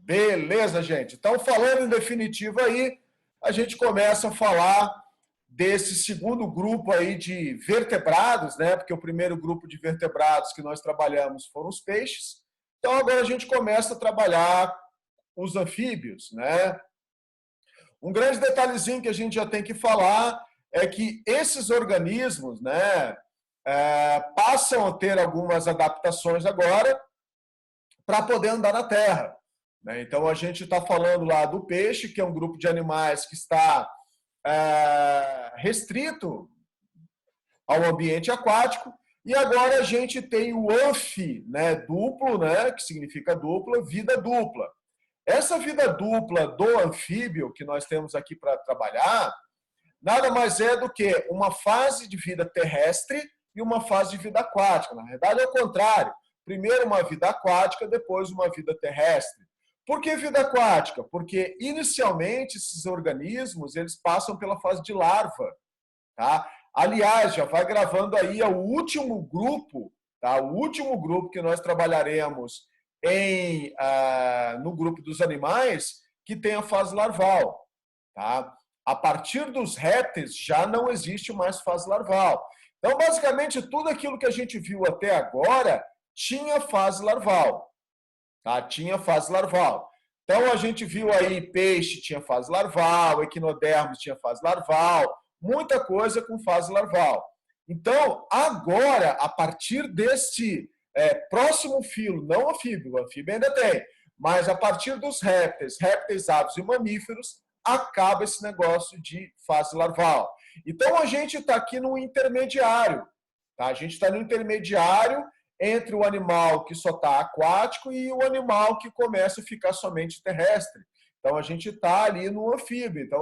Beleza, gente. Então, falando em definitivo aí, a gente começa a falar desse segundo grupo aí de vertebrados, né? Porque o primeiro grupo de vertebrados que nós trabalhamos foram os peixes. Então, agora a gente começa a trabalhar os anfíbios, né? Um grande detalhezinho que a gente já tem que falar é que esses organismos, né, passam a ter algumas adaptações agora para poder andar na Terra. Então, a gente está falando lá do peixe, que é um grupo de animais que está restrito ao ambiente aquático, e agora a gente tem o anfi, né, duplo, né, que significa dupla, vida dupla. Essa vida dupla do anfíbio que nós temos aqui para trabalhar, nada mais é do que uma fase de vida terrestre e uma fase de vida aquática. Na verdade, é o contrário. Primeiro uma vida aquática, depois uma vida terrestre. Por que vida aquática? Porque, inicialmente, esses organismos eles passam pela fase de larva. Tá? Aliás, já vai gravando aí o último grupo, tá? O último grupo que nós trabalharemos no grupo dos animais, que tem a fase larval. Tá? A partir dos répteis já não existe mais fase larval. Então, basicamente, tudo aquilo que a gente viu até agora tinha fase larval. Tá? Tinha fase larval. Então, a gente viu aí peixe tinha fase larval, equinodermos tinha fase larval, muita coisa com fase larval. Então, agora, a partir deste próximo filo, não anfíbio, o anfíbio ainda tem, mas a partir dos répteis, aves e mamíferos, acaba esse negócio de fase larval. Então, a gente está aqui no intermediário. Tá? A gente está no intermediário entre o animal que só está aquático e o animal que começa a ficar somente terrestre. Então, a gente está ali no anfíbio. Então,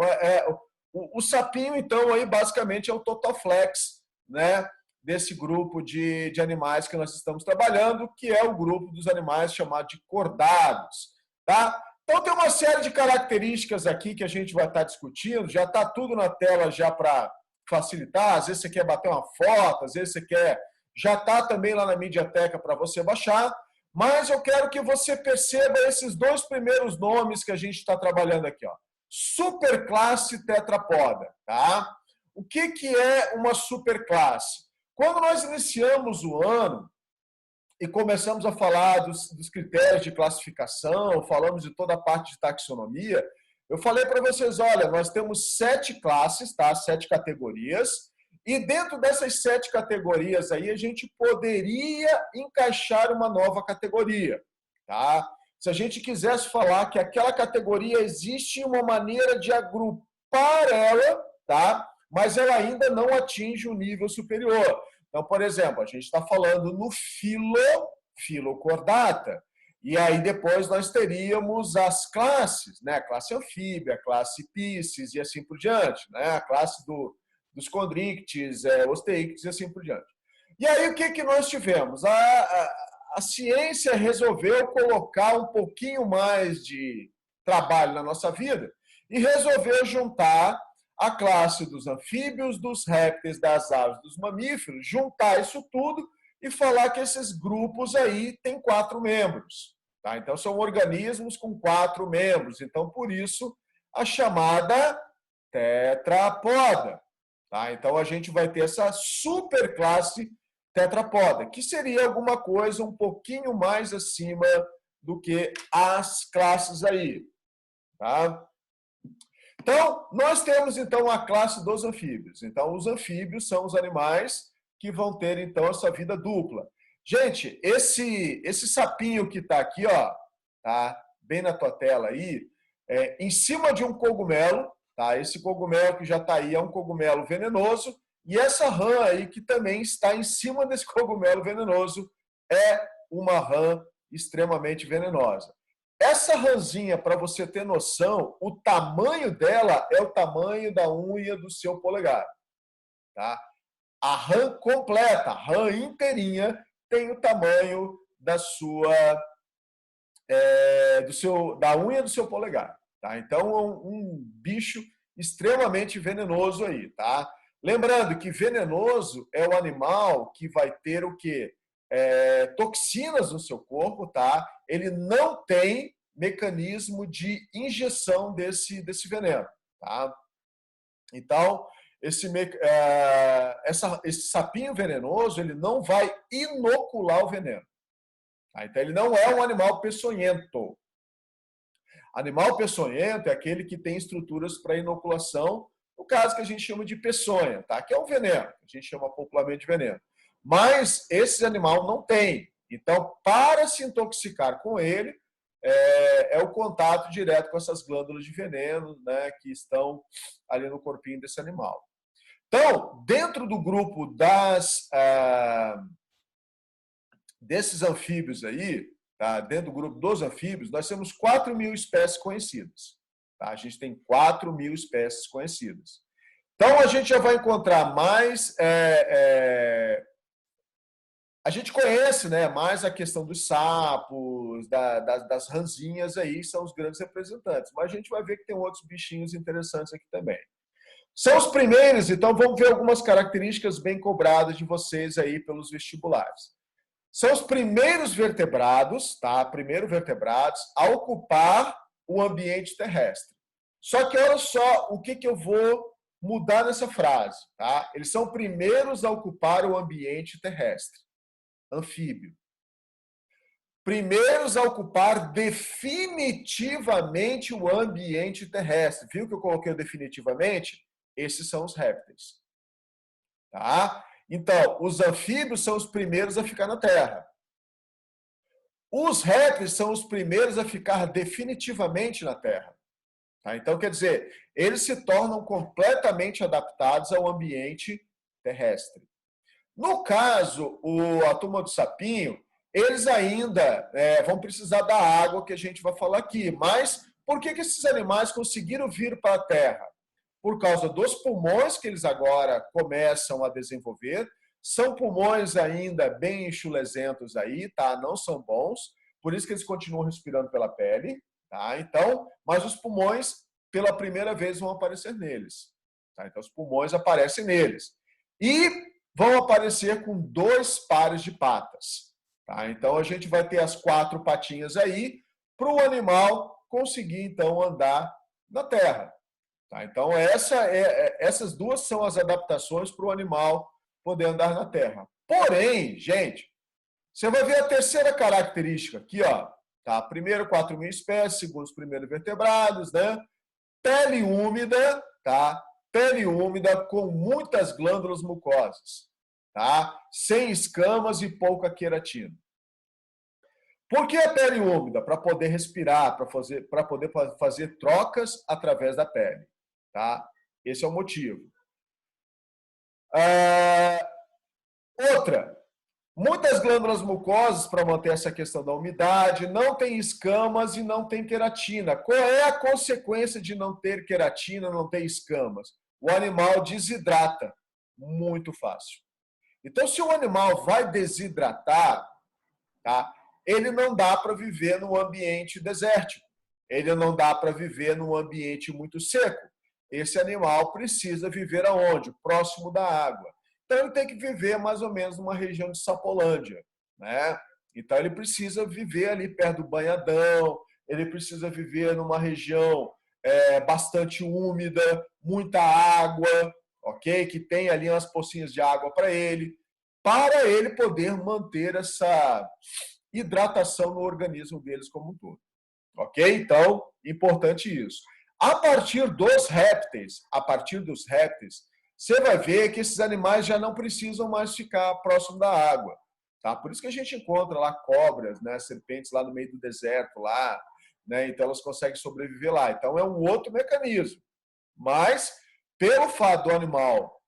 o sapinho, então, aí basicamente é o Totaflex, né, desse grupo de animais que nós estamos trabalhando, que é o grupo dos animais chamado de cordados. Tá? Então, tem uma série de características aqui que a gente vai estar discutindo. Já está tudo na tela já para facilitar. Às vezes você quer bater uma foto, às vezes você quer... Já está também lá na Mediateca para você baixar. Mas eu quero que você perceba esses dois primeiros nomes que a gente está trabalhando aqui. Ó. Superclasse tetrapoda. Tá? O que é uma superclasse? Quando nós iniciamos o ano e começamos a falar dos critérios de classificação, falamos de toda a parte de taxonomia, eu falei para vocês, olha, nós temos 7 classes, tá? 7 categorias, e dentro dessas 7 categorias aí, a gente poderia encaixar uma nova categoria, tá? Se a gente quisesse falar que aquela categoria existe uma maneira de agrupar ela, tá? Mas ela ainda não atinge o nível superior. Então, por exemplo, a gente está falando no filocordata. E aí depois nós teríamos as classes, né? A classe anfíbia, a classe Piscis e assim por diante, né? A classe dos condrictes, osteíctes e assim por diante. E aí o que nós tivemos? A ciência resolveu colocar um pouquinho mais de trabalho na nossa vida e resolveu juntar a classe dos anfíbios, dos répteis, das aves, dos mamíferos, juntar isso tudo e falar que esses grupos aí têm 4 membros. Tá? Então, são organismos com 4 membros. Então, por isso, a chamada tetrapoda. Tá? Então, a gente vai ter essa superclasse tetrapoda, que seria alguma coisa um pouquinho mais acima do que as classes aí. Tá? Então, nós temos, então, a classe dos anfíbios. Então, os anfíbios são os animais que vão ter, então, essa vida dupla. Gente, esse sapinho que está aqui, ó, tá bem na tua tela aí, em cima de um cogumelo, tá? Esse cogumelo que já está aí é um cogumelo venenoso, e essa rã aí que também está em cima desse cogumelo venenoso é uma rã extremamente venenosa. Essa rãzinha, para você ter noção, o tamanho dela é o tamanho da unha do seu polegar. Tá? A rã completa, a rã inteirinha, tem o tamanho da unha do seu polegar. Tá? Então, é um bicho extremamente venenoso aí. Tá? Lembrando que venenoso é o animal que vai ter o quê? Toxinas no seu corpo, tá? Ele não tem, mecanismo de injeção desse veneno. Tá? Então, esse sapinho venenoso ele não vai inocular o veneno. Tá? Então, ele não é um animal peçonhento. Animal peçonhento é aquele que tem estruturas para inoculação, no caso que a gente chama de peçonha, tá? Que é um veneno, a gente chama popularmente de veneno. Mas esse animal não tem. Então, para se intoxicar com ele, é o contato direto com essas glândulas de veneno, né, que estão ali no corpinho desse animal. Então, dentro do grupo desses anfíbios aí, tá? Dentro do grupo dos anfíbios, nós temos 4.000 espécies conhecidas. Tá? A gente tem 4.000 espécies conhecidas. Então, a gente já vai encontrar mais... A gente conhece, né, mais a questão dos sapos, das ranzinhas aí, são os grandes representantes. Mas a gente vai ver que tem outros bichinhos interessantes aqui também. São os primeiros, então vamos ver algumas características bem cobradas de vocês aí pelos vestibulares. São os primeiros vertebrados, tá? Primeiro vertebrados a ocupar o ambiente terrestre. Só que olha só o que eu vou mudar nessa frase, tá? Eles são primeiros a ocupar o ambiente terrestre. Anfíbio. Primeiros a ocupar definitivamente o ambiente terrestre. Viu que eu coloquei definitivamente? Esses são os répteis. Tá? Então, os anfíbios são os primeiros a ficar na Terra. Os répteis são os primeiros a ficar definitivamente na Terra. Tá? Então, quer dizer, eles se tornam completamente adaptados ao ambiente terrestre. No caso, a turma do sapinho, eles ainda vão precisar da água que a gente vai falar aqui. Mas por que esses animais conseguiram vir para a Terra? Por causa dos pulmões que eles agora começam a desenvolver. São pulmões ainda bem enxulezentos aí, tá? Não são bons, por isso que eles continuam respirando pela pele, tá? Então, mas os pulmões, pela primeira vez, vão aparecer neles. Tá? Então, os pulmões aparecem neles. E vão aparecer com 2 pares de patas. Tá? Então, a gente vai ter as 4 patinhas aí para o animal conseguir, então, andar na terra. Tá? Então, essas 2 são as adaptações para o animal poder andar na terra. Porém, gente, você vai ver a terceira característica aqui, ó. Tá? Primeiro, 4.000 espécies, segundo os primeiros vertebrados, né? Pele úmida, tá? Pele úmida com muitas glândulas mucosas, tá? Sem escamas e pouca queratina. Por que a pele úmida? Para poder respirar, para poder fazer trocas através da pele, tá? Esse é o motivo. Outra, muitas glândulas mucosas para manter essa questão da umidade, não tem escamas e não tem queratina. Qual é a consequência de não ter queratina, não ter escamas? O animal desidrata muito fácil. Então, se o animal vai desidratar, tá? Ele não dá para viver num ambiente desértico. Ele não dá para viver num ambiente muito seco. Esse animal precisa viver aonde? Próximo da água. Então, ele tem que viver mais ou menos numa região de Sapolândia, né? Então, ele precisa viver ali perto do banhadão, ele precisa viver numa região bastante úmida, muita água, ok? Que tem ali umas pocinhas de água para ele poder manter essa hidratação no organismo deles como um todo. Ok? Então, importante isso. A partir dos répteis, você vai ver que esses animais já não precisam mais ficar próximo da água. Tá? Por isso que a gente encontra lá cobras, né, serpentes lá no meio do deserto, lá, né, então elas conseguem sobreviver lá. Então é um outro mecanismo. Mas, pelo fato do animal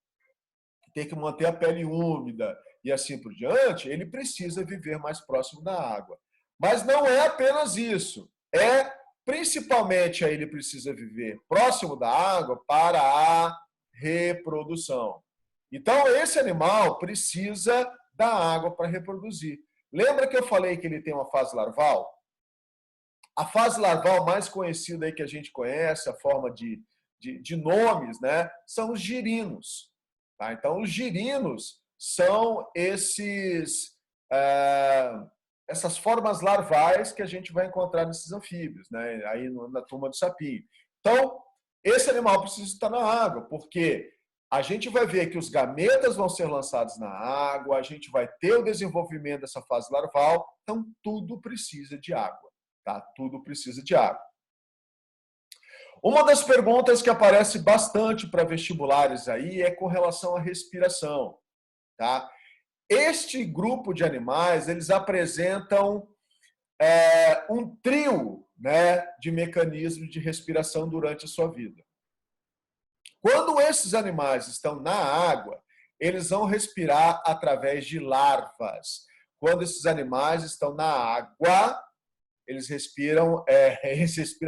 ter que manter a pele úmida e assim por diante, ele precisa viver mais próximo da água. Mas não é apenas isso. Principalmente ele precisa viver próximo da água para a reprodução. Então, esse animal precisa da água para reproduzir. Lembra que eu falei que ele tem uma fase larval? A fase larval mais conhecida aí que a gente conhece, a forma de nomes, né, são os girinos. Tá? Então, os girinos são esses essas formas larvais que a gente vai encontrar nesses anfíbios, né? Aí na turma do sapinho. Então, esse animal precisa estar na água, porque a gente vai ver que os gametas vão ser lançados na água, a gente vai ter o desenvolvimento dessa fase larval, então tudo precisa de água, tá? Tudo precisa de água. Uma das perguntas que aparece bastante para vestibulares aí é com relação à respiração, tá? Este grupo de animais, eles apresentam um trio, né, de mecanismos de respiração durante a sua vida. Quando esses animais estão na água, eles vão respirar através de larvas. Quando esses animais estão na água, eles respiram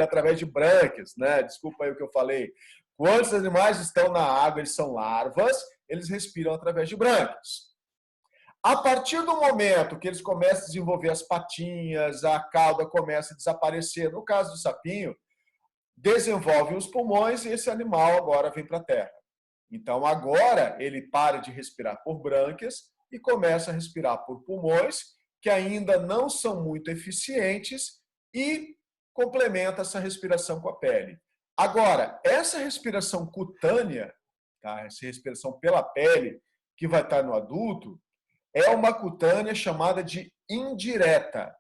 através de brânquias, né? Desculpa aí o que eu falei. Quando os animais estão na água, eles são larvas, eles respiram através de brânquias. A partir do momento que eles começam a desenvolver as patinhas, a cauda começa a desaparecer, no caso do sapinho, desenvolve os pulmões e esse animal agora vem para a terra. Então agora ele para de respirar por brânquias e começa a respirar por pulmões, que ainda não são muito eficientes, e complementa essa respiração com a pele. Agora, essa respiração cutânea, tá? Essa respiração pela pele, que vai estar no adulto, é uma cutânea chamada de indireta.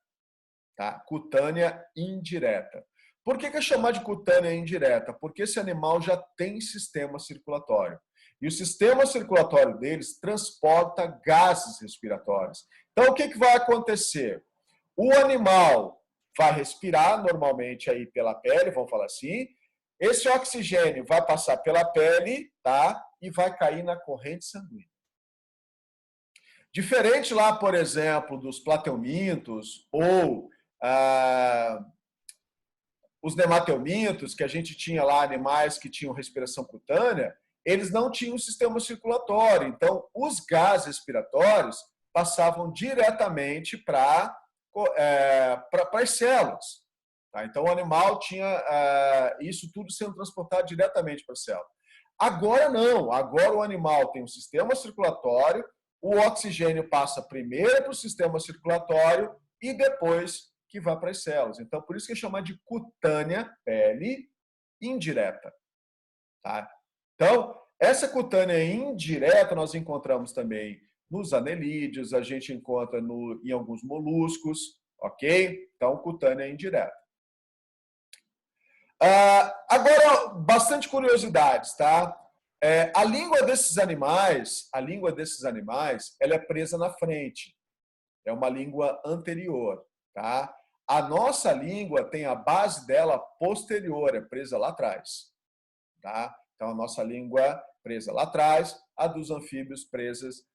Tá? Cutânea indireta. Por que é chamada de cutânea indireta? Porque esse animal já tem sistema circulatório. E o sistema circulatório deles transporta gases respiratórios. Então, o que vai acontecer? O animal vai respirar normalmente aí pela pele, vamos falar assim. Esse oxigênio vai passar pela pele, tá? E vai cair na corrente sanguínea. Diferente lá, por exemplo, dos plateumintos ou os nemateumintos, que a gente tinha lá animais que tinham respiração cutânea, eles não tinham sistema circulatório. Então, os gases respiratórios passavam diretamente para as células. Tá? Então, o animal tinha isso tudo sendo transportado diretamente para a célula. Agora não. Agora o animal tem um sistema circulatório, o oxigênio passa primeiro para o sistema circulatório e depois que vai para as células. Então, por isso que é chamado de cutânea, pele indireta. Tá? Então, essa cutânea indireta nós encontramos também nos anelídeos, a gente encontra em alguns moluscos, ok? Então, cutânea indireta. Agora, bastante curiosidades, tá? A língua desses animais, ela é presa na frente. É uma língua anterior, tá? A nossa língua tem a base dela posterior, é presa lá atrás, tá? Então, a nossa língua presa lá atrás, a dos anfíbios presas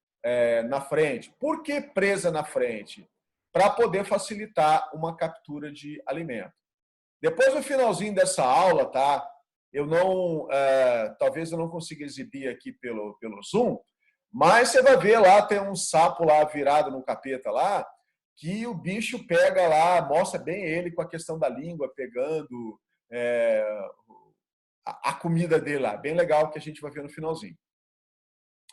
na frente. Por que presa na frente? Para poder facilitar uma captura de alimento. Depois, no finalzinho dessa aula, tá? Talvez eu não consiga exibir aqui pelo Zoom, mas você vai ver lá, tem um sapo lá virado no capeta lá, que o bicho pega lá, mostra bem ele com a questão da língua, pegando a comida dele lá. Bem legal que a gente vai ver no finalzinho.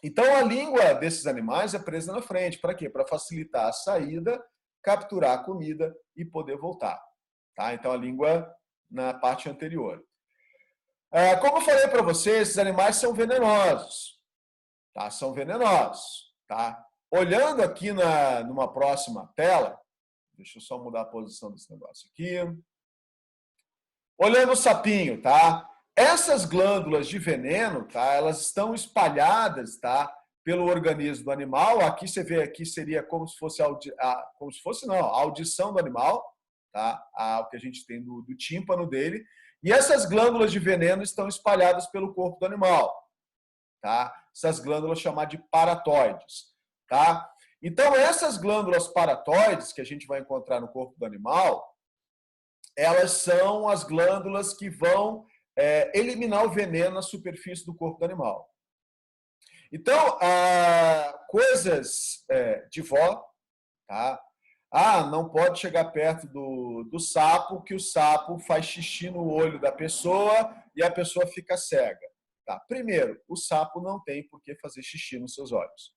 Então, a língua desses animais é presa na frente. Para quê? Para facilitar a saída, capturar a comida e poder voltar. Tá? Então, a língua na parte anterior. Como eu falei para vocês, esses animais são venenosos. Tá? São venenosos. Tá? Olhando aqui numa próxima tela, deixa eu só mudar a posição desse negócio aqui. Olhando o sapinho, tá? Essas glândulas de veneno, tá? Elas estão espalhadas, tá? Pelo organismo do animal. Aqui você vê, aqui seria como se fosse a audição do animal, tá? O que a gente tem do tímpano dele. E essas glândulas de veneno estão espalhadas pelo corpo do animal, tá? Essas glândulas chamadas de paratóides, tá? Então, essas glândulas paratóides que a gente vai encontrar no corpo do animal, elas são as glândulas que vão eliminar o veneno na superfície do corpo do animal. Então, coisas de vó, tá? Não pode chegar perto do sapo, que o sapo faz xixi no olho da pessoa e a pessoa fica cega. Tá? Primeiro, o sapo não tem por que fazer xixi nos seus olhos.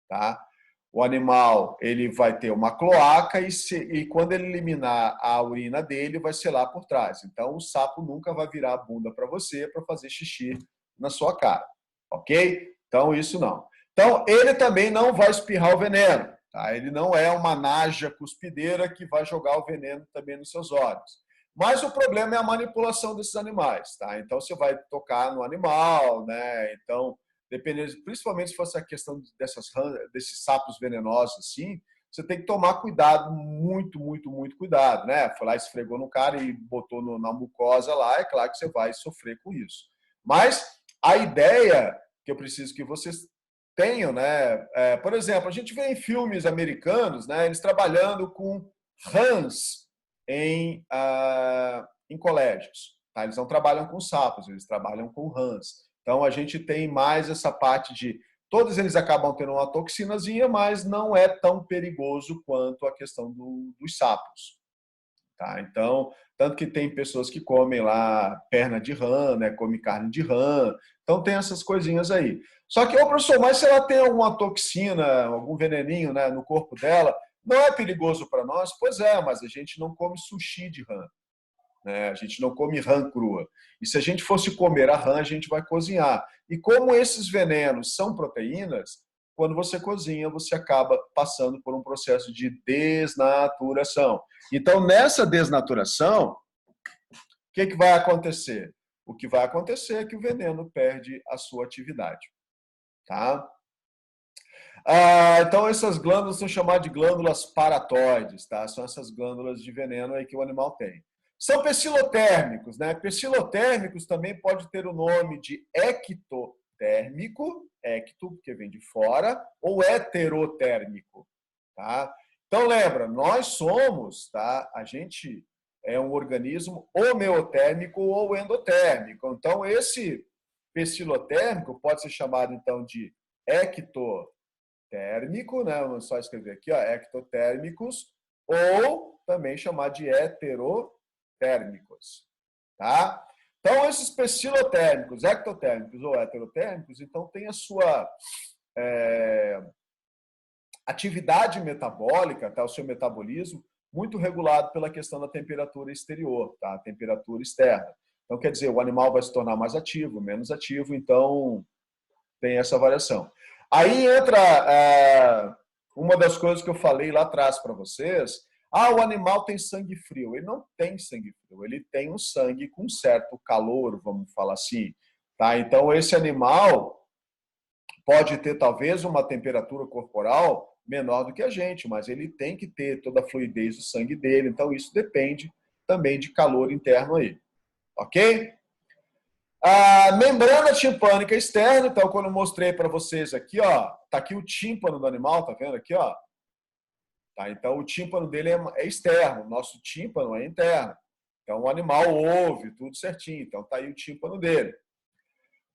Tá? O animal ele vai ter uma cloaca e quando ele eliminar a urina dele, vai ser lá por trás. Então, o sapo nunca vai virar a bunda para você para fazer xixi na sua cara, ok? Então, isso não. Então, ele também não vai espirrar o veneno. Tá? Ele não é uma naja cuspideira que vai jogar o veneno também nos seus olhos. Mas o problema é a manipulação desses animais. Tá? Então, você vai tocar no animal, né? Então, dependendo, principalmente se fosse a questão desses sapos venenosos assim, você tem que tomar cuidado, muito, muito, muito cuidado, né? Foi lá, esfregou no cara e botou na mucosa lá, é claro que você vai sofrer com isso. Mas a ideia que eu preciso que vocês tenham, né? Por exemplo, a gente vê em filmes americanos, né? Eles trabalhando com rãs em colégios. Tá? Eles não trabalham com sapos, eles trabalham com rãs. Então, a gente tem mais essa parte de... Todos eles acabam tendo uma toxinazinha, mas não é tão perigoso quanto a questão dos sapos. Tá? Então, tanto que tem pessoas que comem lá perna de rã, né? Come carne de rã. Então, tem essas coisinhas aí. Só que, professor, mas se ela tem alguma toxina, algum veneninho, né, no corpo dela, não é perigoso para nós? Pois é, mas a gente não come sushi de rã. Né? A gente não come rã crua. E se a gente fosse comer a rã, a gente vai cozinhar. E como esses venenos são proteínas, quando você cozinha, você acaba passando por um processo de desnaturação. Então, nessa desnaturação, o que vai acontecer? O que vai acontecer é que o veneno perde a sua atividade. Tá? Então, essas glândulas são chamadas de glândulas paratóides, tá? São essas glândulas de veneno aí que o animal tem. São pecilotérmicos, né? Pecilotérmicos também pode ter o nome de ectotérmico, ecto, porque vem de fora, ou heterotérmico, tá? Então, lembra, nós somos, tá? A gente é um organismo homeotérmico ou endotérmico. Então, esse pecilotérmico pode ser chamado, então, de ectotérmico, né? Vamos só escrever aqui, ó, ectotérmicos, ou também chamar de heterotérmicos, tá? Então, esses pecilotérmicos, ectotérmicos ou heterotérmicos, então tem a sua atividade metabólica, tá? O seu metabolismo, muito regulado pela questão da temperatura exterior, tá? A temperatura externa. Então, quer dizer, o animal vai se tornar mais ativo, menos ativo, então tem essa variação. Aí entra uma das coisas que eu falei lá atrás para vocês. O animal tem sangue frio. Ele não tem sangue frio, ele tem um sangue com certo calor, vamos falar assim. Tá? Então, esse animal pode ter talvez uma temperatura corporal menor do que a gente, mas ele tem que ter toda a fluidez do sangue dele. Então, isso depende também de calor interno aí. Ok? A membrana timpânica externa, então, quando eu mostrei para vocês aqui, ó, tá aqui o tímpano do animal, tá vendo aqui, ó? Tá, então, o tímpano dele é externo, o nosso tímpano é interno. Então, o animal ouve tudo certinho, então tá aí o tímpano dele.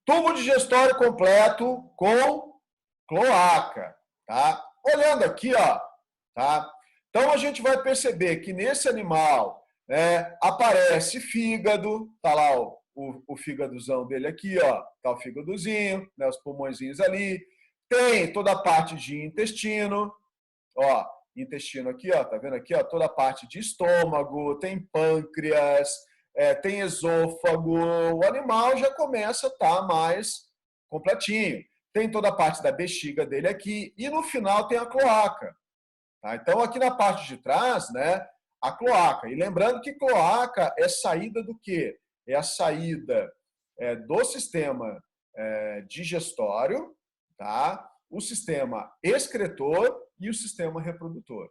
Tubo digestório completo com cloaca, tá? Olhando aqui, ó, tá? Então, a gente vai perceber que nesse animal aparece fígado, tá lá o fígadozão dele aqui, ó, tá o fígadozinho, né, os pulmõezinhos ali. Tem toda a parte de intestino, ó, intestino aqui, ó, tá vendo aqui, ó, toda a parte de estômago, tem pâncreas, tem esôfago. O animal já começa a estar mais completinho. Tem toda a parte da bexiga dele aqui e no final tem a cloaca. Tá? Então, aqui na parte de trás, né, a cloaca. E lembrando que cloaca é saída do quê? É a saída do sistema digestório, tá? O sistema excretor e o sistema reprodutor.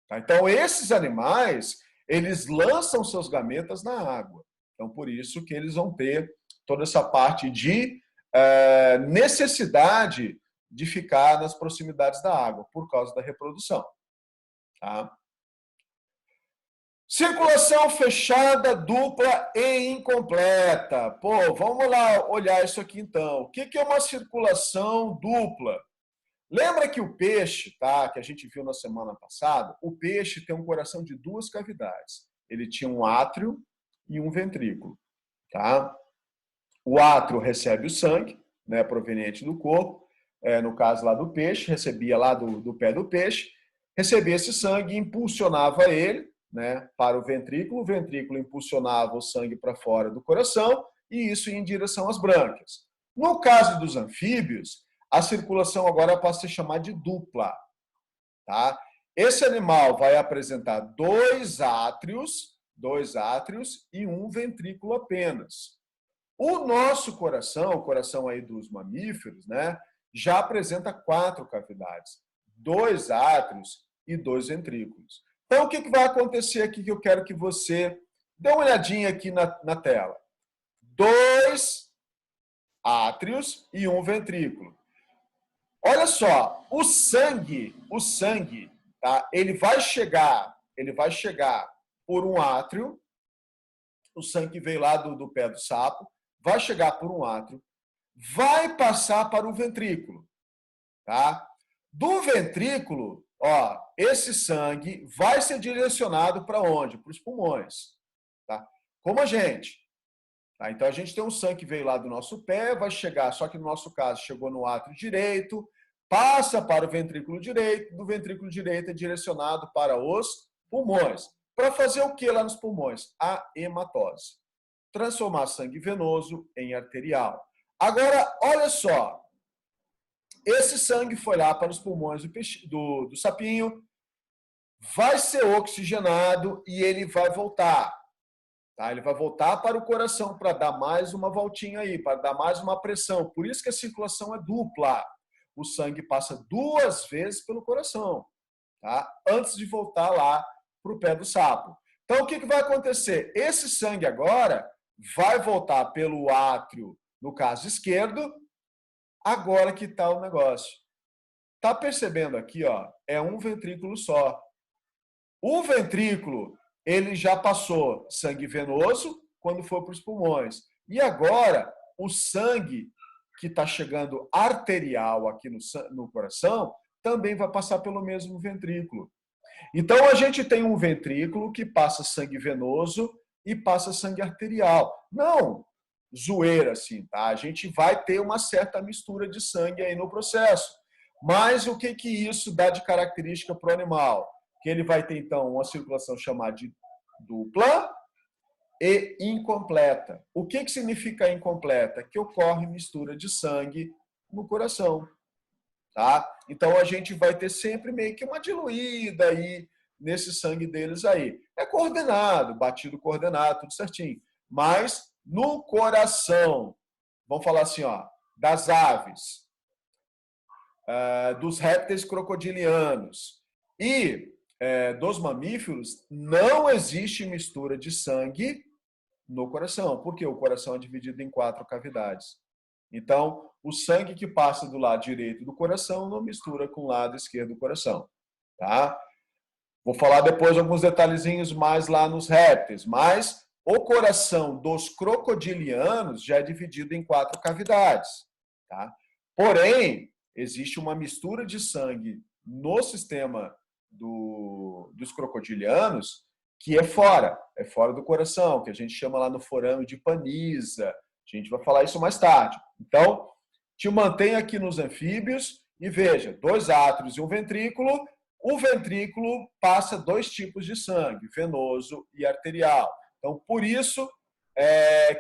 Tá? Então, esses animais, eles lançam seus gametas na água. Então, por isso que eles vão ter toda essa parte de necessidade de ficar nas proximidades da água, por causa da reprodução. Tá? Circulação fechada, dupla e incompleta. Pô, vamos lá olhar isso aqui então. O que é uma circulação dupla? Lembra que o peixe, tá, que a gente viu na semana passada, o peixe tem um coração de duas cavidades. Ele tinha um átrio e um ventrículo. Tá? O átrio recebe o sangue, né, proveniente do corpo. no caso lá do peixe, recebia lá do pé do peixe, recebia esse sangue, impulsionava ele, né, para o ventrículo impulsionava o sangue para fora do coração e isso ia em direção às brânquias. No caso dos anfíbios, a circulação agora passa a ser chamada de dupla. Tá? Esse animal vai apresentar dois átrios e um ventrículo apenas. O nosso coração, o coração aí dos mamíferos, né, já apresenta 4 cavidades, 2 átrios e 2 ventrículos. Então, o que vai acontecer aqui que eu quero que você dê uma olhadinha aqui na tela? 2 átrios e um ventrículo. Olha só, o sangue, tá? Ele vai chegar por um átrio, o sangue que veio lá do pé do sapo, vai chegar por um átrio, vai passar para o ventrículo, tá? Do ventrículo, ó, esse sangue vai ser direcionado para onde? Para os pulmões, tá? Como a gente. Tá? Então, a gente tem um sangue que veio lá do nosso pé, vai chegar, só que no nosso caso, chegou no átrio direito, passa para o ventrículo direito, do ventrículo direito é direcionado para os pulmões. Para fazer o que lá nos pulmões? A hematose. Transformar sangue venoso em arterial. Agora, olha só. Esse sangue foi lá para os pulmões do sapinho, vai ser oxigenado e ele vai voltar. Tá? Ele vai voltar para o coração para dar mais uma voltinha aí, para dar mais uma pressão. Por isso que a circulação é dupla. O sangue passa 2 vezes pelo coração, tá? Antes de voltar lá para o pé do sapo. Então, o que vai acontecer? Esse sangue agora vai voltar pelo átrio, no caso esquerdo. Agora que está o negócio. Tá percebendo aqui, ó? É um ventrículo só. O ventrículo, ele já passou sangue venoso quando for para os pulmões. E agora, o sangue que está chegando arterial aqui no coração também vai passar pelo mesmo ventrículo. Então, a gente tem um ventrículo que passa sangue venoso e passa sangue arterial. Não zoeira, assim, tá? A gente vai ter uma certa mistura de sangue aí no processo. Mas o que isso dá de característica para o animal? Que ele vai ter, então, uma circulação chamada de dupla e incompleta. O que significa incompleta? Que ocorre mistura de sangue no coração. Tá? Então, a gente vai ter sempre meio que uma diluída aí nesse sangue deles aí. É coordenado, batido coordenado, tudo certinho. Mas no coração, vamos falar assim, ó, das aves, dos répteis crocodilianos e dos mamíferos, não existe mistura de sangue no coração, porque o coração é dividido em 4 cavidades. Então, o sangue que passa do lado direito do coração não mistura com o lado esquerdo do coração. Tá? Vou falar depois alguns detalhezinhos mais lá nos répteis, mas o coração dos crocodilianos já é dividido em 4 cavidades. Tá? Porém, existe uma mistura de sangue no sistema dos crocodilianos que é fora do coração, que a gente chama lá no forame de Panisa. A gente vai falar isso mais tarde. Então, te mantém aqui nos anfíbios e veja, 2 átrios e um ventrículo. O ventrículo passa 2 tipos de sangue, venoso e arterial. Então, por isso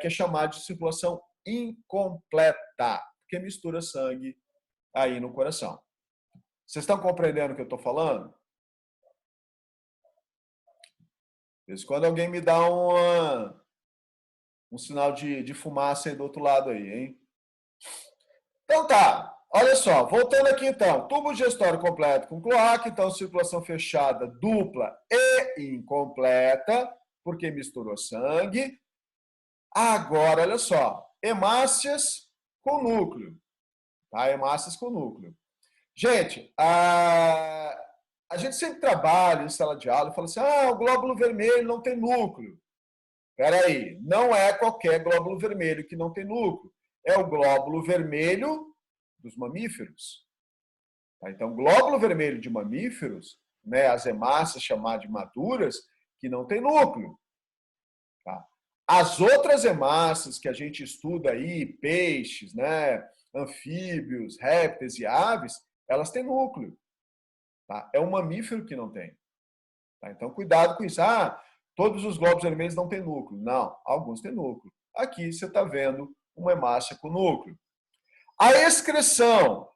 que é chamado de circulação incompleta, porque mistura sangue aí no coração. Vocês estão compreendendo o que eu estou falando? Quando alguém me dá um sinal de fumaça aí do outro lado aí, hein? Então tá, olha só, voltando aqui então, tubo digestório completo com cloaca, então circulação fechada, dupla e incompleta, porque misturou sangue. Agora, olha só, hemácias com núcleo, tá? Hemácias com núcleo. Gente, a gente sempre trabalha em sala de aula e fala assim, o glóbulo vermelho não tem núcleo. Espera aí, não é qualquer glóbulo vermelho que não tem núcleo. É o glóbulo vermelho dos mamíferos. Tá? Então, glóbulo vermelho de mamíferos, né, as hemácias chamadas de maduras, que não tem núcleo. Tá? As outras hemácias que a gente estuda aí, peixes, né, anfíbios, répteis e aves, elas têm núcleo. Tá? É um mamífero que não tem. Tá? Então, cuidado com isso. Ah, todos os glóbulos vermelhos não têm núcleo. Não, alguns têm núcleo. Aqui você está vendo uma hemácia com núcleo. A excreção,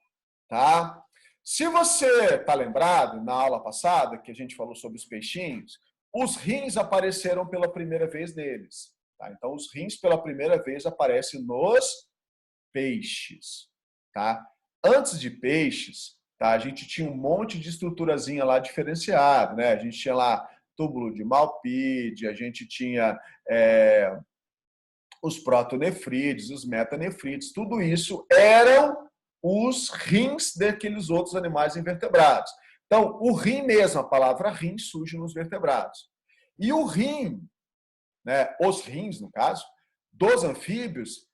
tá? Se você está lembrado, na aula passada, que a gente falou sobre os peixinhos, os rins apareceram pela primeira vez neles. Tá? Então, os rins, pela primeira vez, aparecem nos peixes. Tá? Antes de peixes, tá? A gente tinha um monte de estruturazinha lá diferenciada. Né? A gente tinha lá túbulo de Malpighi, a gente tinha os protonefrídeos, os metanefrídeos, tudo isso eram os rins daqueles outros animais invertebrados. Então, o rim mesmo, a palavra rim, surge nos vertebrados. E o rim, né, os rins, no caso, dos anfíbios,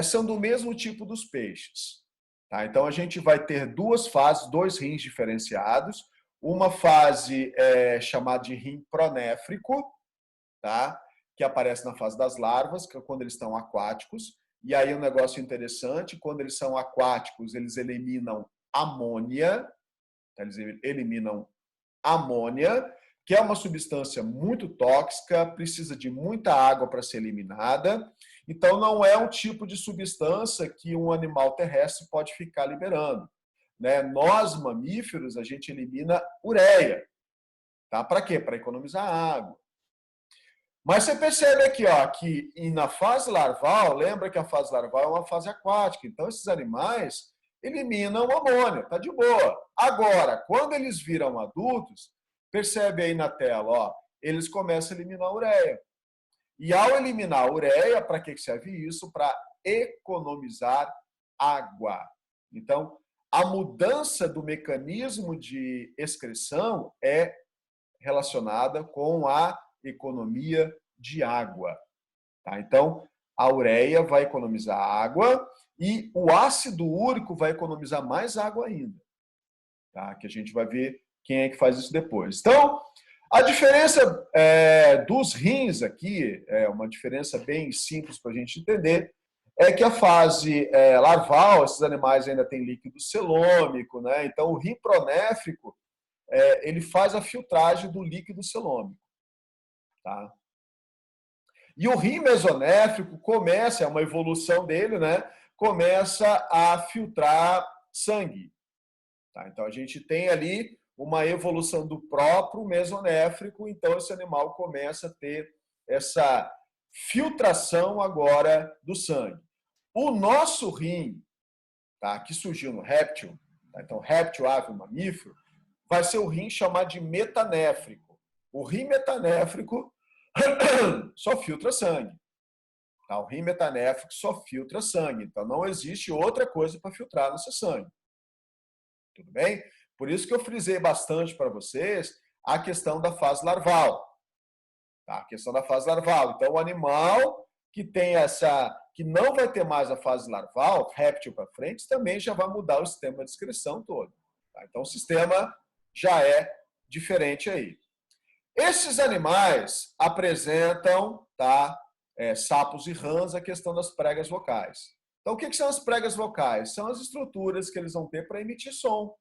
são do mesmo tipo dos peixes. Tá? Então, a gente vai ter duas fases, dois rins diferenciados. Uma fase chamada de rim pronéfrico, tá? Que aparece na fase das larvas, que é quando eles estão aquáticos. E aí um negócio interessante, quando eles são aquáticos, eles eliminam amônia, eles eliminam amônia, que é uma substância muito tóxica, precisa de muita água para ser eliminada. Então, não é um tipo de substância que um animal terrestre pode ficar liberando. Né? Nós, mamíferos, a gente elimina ureia. Tá? Para quê? Para economizar água. Mas você percebe aqui, ó, que na fase larval, lembra que a fase larval é uma fase aquática, então esses animais eliminam amônia, tá de boa. Agora, quando eles viram adultos, percebe aí na tela, ó, eles começam a eliminar a ureia. E ao eliminar a ureia, para que serve isso? Para economizar água. Então, a mudança do mecanismo de excreção é relacionada com a economia de água. Tá? Então, a ureia vai economizar água e o ácido úrico vai economizar mais água ainda. Tá? Que a gente vai ver quem é que faz isso depois. Então, a diferença dos rins aqui, é uma diferença bem simples para a gente entender, é que a fase larval, esses animais ainda têm líquido celômico, né? Então o rim pronéfrico ele faz a filtragem do líquido celômico. Tá? E o rim mesonéfrico começa, é uma evolução dele, né? Começa a filtrar sangue. Tá? Então a gente tem ali uma evolução do próprio mesonéfrico, então esse animal começa a ter essa filtração agora do sangue. O nosso rim, tá? Que surgiu no réptil, tá? Então réptil, ave, mamífero, vai ser o rim chamado de metanéfrico. O rim metanéfrico só filtra sangue. Tá? O rim metanéfrico só filtra sangue. Então, não existe outra coisa para filtrar no seu sangue. Tudo bem? Por isso que eu frisei bastante para vocês a questão da fase larval. Tá? A questão da fase larval. Então, o animal que tem que não vai ter mais a fase larval, réptil para frente, também já vai mudar o sistema de excreção todo. Tá? Então, o sistema já é diferente aí. Esses animais apresentam, tá, sapos e rãs, a questão das pregas vocais. Então, o que são as pregas vocais? São as estruturas que eles vão ter para emitir som.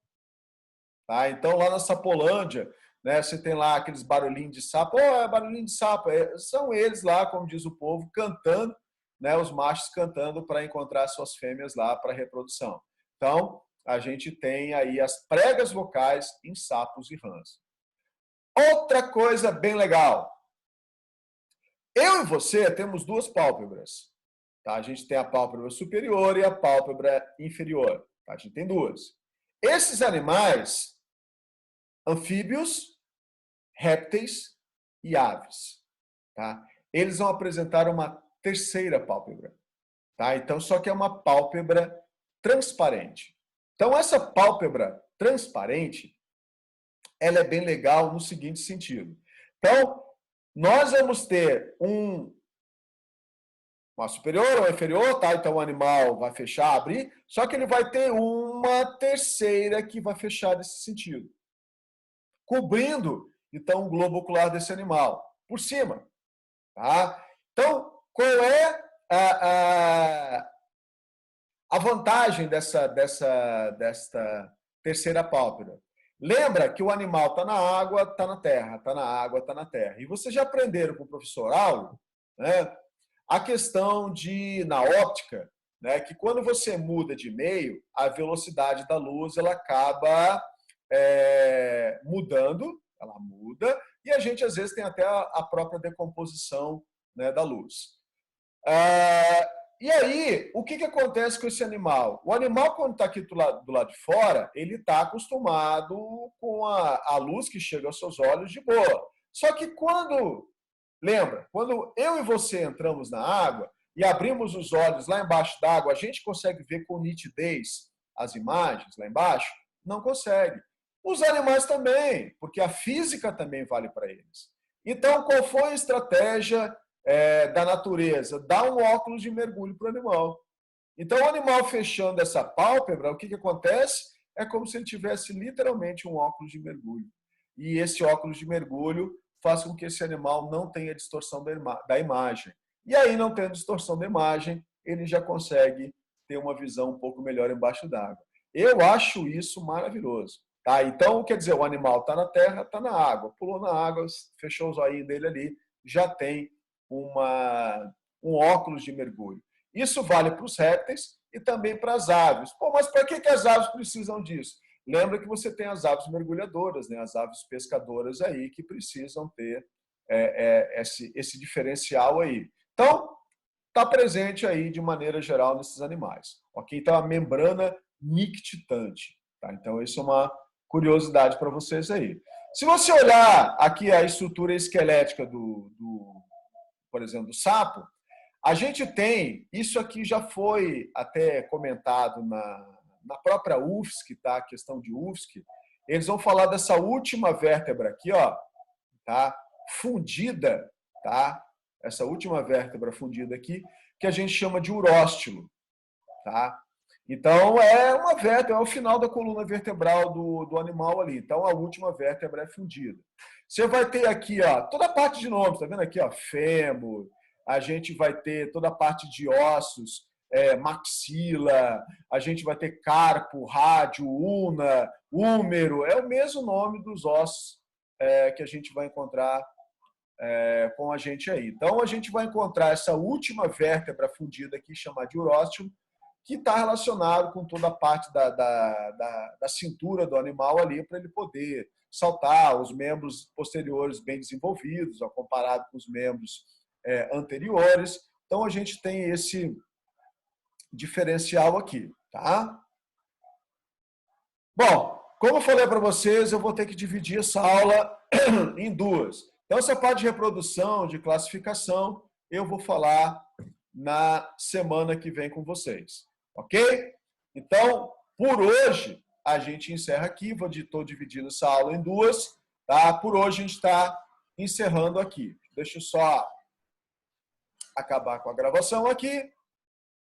Tá? Então, lá na Sapolândia, né, você tem lá aqueles barulhinhos de sapo. É barulhinho de sapo. São eles lá, como diz o povo, cantando, né, os machos cantando para encontrar suas fêmeas lá para reprodução. Então, a gente tem aí as pregas vocais em sapos e rãs. Outra coisa bem legal. Eu e você temos duas pálpebras. Tá? A gente tem a pálpebra superior e a pálpebra inferior. Tá? A gente tem duas. Esses animais, anfíbios, répteis e aves, tá? Eles vão apresentar uma terceira pálpebra. Tá? Então, só que é uma pálpebra transparente. Então, essa pálpebra transparente, ela é bem legal no seguinte sentido. Então, nós vamos ter uma superior ou inferior, tá? Então o animal vai fechar, abrir, só que ele vai ter uma terceira que vai fechar nesse sentido, cobrindo então o globo ocular desse animal por cima, tá? Então qual é a vantagem desta terceira pálpebra? Lembra que o animal está na água, está na terra, está na água, está na terra. E vocês já aprenderam com o professor Auro, né, a questão na óptica, né, que quando você muda de meio, a velocidade da luz ela acaba mudando, ela muda, e a gente às vezes tem até a própria decomposição, né, da luz. E aí, o que acontece com esse animal? O animal, quando está aqui do lado de fora, ele está acostumado com a luz que chega aos seus olhos de boa. Só que lembra, quando eu e você entramos na água e abrimos os olhos lá embaixo d'água, a gente consegue ver com nitidez as imagens lá embaixo? Não consegue. Os animais também, porque a física também vale para eles. Então, qual foi a estratégia da natureza? Dá um óculos de mergulho para o animal. Então, o animal fechando essa pálpebra, o que acontece? É como se ele tivesse literalmente um óculos de mergulho. E esse óculos de mergulho faz com que esse animal não tenha distorção da imagem. E aí, não tendo distorção da imagem, ele já consegue ter uma visão um pouco melhor embaixo d'água. Eu acho isso maravilhoso. Tá? Então, quer dizer, o animal está na terra, está na água. Pulou na água, fechou os olhinhos dele ali, já tem um óculos de mergulho. Isso vale para os répteis e também para as aves. Pô, mas para que as aves precisam disso? Lembra que você tem as aves mergulhadoras, né? As aves pescadoras aí que precisam ter esse diferencial aí. Então, está presente aí de maneira geral nesses animais. Ok? Então, a membrana nictitante. Tá? Então, isso é uma curiosidade para vocês aí. Se você olhar aqui a estrutura esquelética por exemplo, do sapo, a gente tem, isso aqui já foi até comentado na própria UFSC, tá? A questão de UFSC, eles vão falar dessa última vértebra aqui, ó, tá? Fundida, tá? Essa última vértebra fundida aqui, que a gente chama de uróstilo, tá? Então, é uma vértebra, é o final da coluna vertebral do animal ali. Então, a última vértebra é fundida. Você vai ter aqui, ó, toda a parte de nomes, tá vendo aqui, ó, fêmur, a gente vai ter toda a parte de ossos, maxila, a gente vai ter carpo, rádio, una, húmero, é o mesmo nome dos ossos que a gente vai encontrar com a gente aí. Então, a gente vai encontrar essa última vértebra fundida aqui, chamada de uróstilo, que está relacionado com toda a parte da cintura do animal ali, para ele poder saltar, os membros posteriores bem desenvolvidos, ó, comparado com os membros anteriores. Então, a gente tem esse diferencial aqui, tá? Bom, como eu falei para vocês, eu vou ter que dividir essa aula em duas. Então, essa parte de reprodução, de classificação, eu vou falar na semana que vem com vocês. Ok? Então, por hoje, a gente encerra aqui. Estou dividindo essa aula em duas. Tá? Por hoje, a gente está encerrando aqui. Deixa eu só acabar com a gravação aqui.